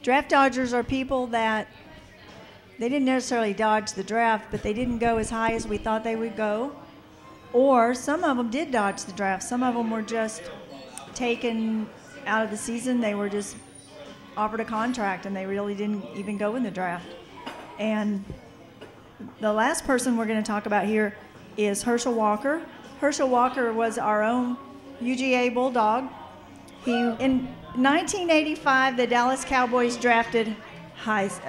Draft dodgers are people that they didn't necessarily dodge the draft, but they didn't go as high as we thought they would go. Or some of them did dodge the draft. Some of them were just taken out of the season. They were just offered a contract, and they really didn't even go in the draft. And the last person we're going to talk about here is Herschel Walker. Herschel Walker was our own UGA Bulldog. In 1985, the Dallas Cowboys drafted Herschel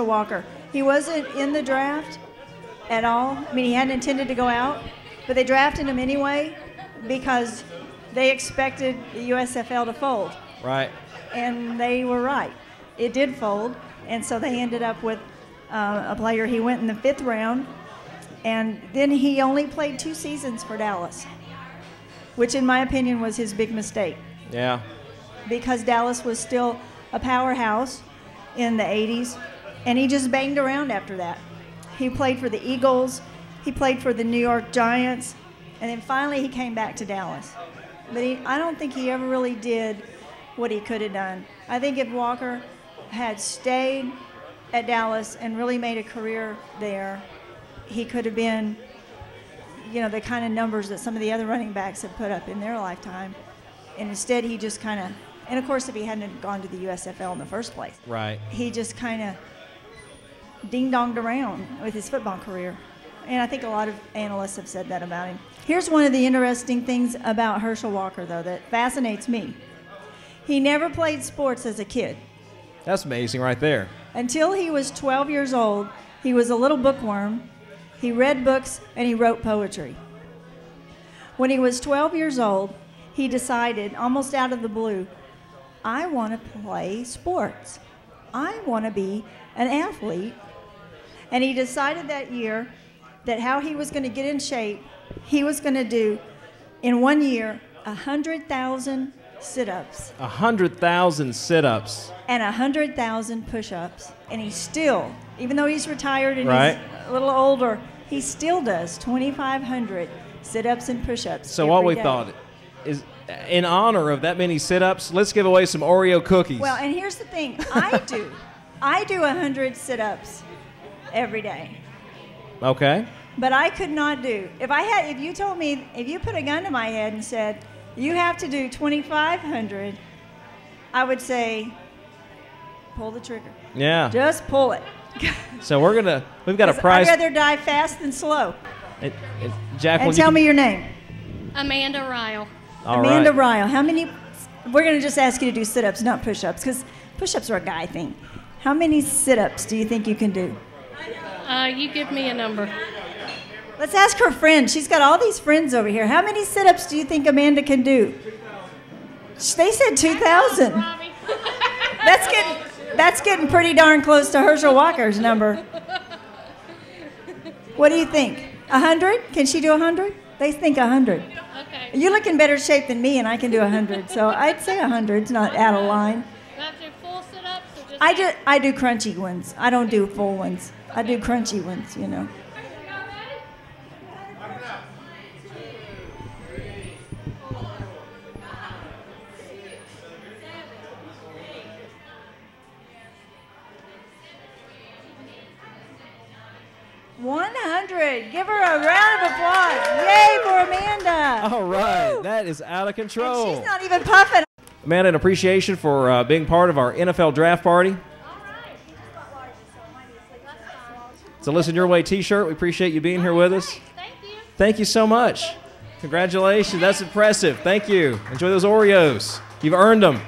Walker. He wasn't in the draft at all. I mean, he hadn't intended to go out, but they drafted him anyway because they expected the USFL to fold. Right. And they were right. It did fold, and so they ended up with a player. He went in the 5th round, and then he only played 2 seasons for Dallas, which in my opinion was his big mistake. Yeah. Because Dallas was still a powerhouse in the 80s, and he just banged around after that. He played for the Eagles, he played for the New York Giants, and then finally he came back to Dallas. But I don't think he ever really did what he could have done. I think if Walker had stayed at Dallas and really made a career there, he could have been, the kind of numbers that some of the other running backs have put up in their lifetime. And instead he just kind of, and of course if he hadn't gone to the USFL in the first place, right, he just kind of ding-donged around with his football career. And I think a lot of analysts have said that about him. Here's one of the interesting things about Herschel Walker, though, that fascinates me. He never played sports as a kid. That's amazing right there. Until he was 12 years old, he was a little bookworm. He read books and he wrote poetry. When he was 12 years old, he decided, almost out of the blue, I want to play sports. I want to be an athlete. And he decided that year that how he was going to get in shape, he was going to do, in 1 year, 100,000 sit-ups. 100,000 sit-ups. And 100,000 push-ups. And he still, even though he's retired and right, he's a little older, he still does 2,500 sit-ups and push-ups. So what we thought is, in honor of that many sit-ups, let's give away some Oreo cookies. Well, and here's the thing. I do 100 sit-ups every day. Okay. But I could not do. If you told me, if you put a gun to my head and said, you have to do 2,500, I would say, pull the trigger. Yeah. Just pull it. So we've got a prize. I'd rather die fast than slow. Jacqueline, and tell me your name. Amanda Ryle. Amanda Ryle. How many, we're going to just ask you to do sit-ups, not push-ups, because push-ups are a guy thing. How many sit-ups do you think you can do? You give me a number. Let's ask her friend. She's got all these friends over here. How many sit-ups do you think Amanda can do? They said 2,000. That's getting pretty darn close to Herschel Walker's number. What do you think? 100? Can she do 100? They think 100. Okay. You look in better shape than me, and I can do 100. So I'd say 100's not out of line. Do I have to do full sit-ups or just? I do crunchy ones. I don't do full ones. I do crunchy ones, you know. Give her a round of applause. Yay for Amanda. All right. Woo. That is out of control. And she's not even puffing. Amanda, an appreciation for being part of our NFL draft party. It's a Listen Your Way t-shirt. We appreciate you being here with us. Thank you. Thank you so much. Congratulations. That's impressive. Thank you. Enjoy those Oreos. You've earned them.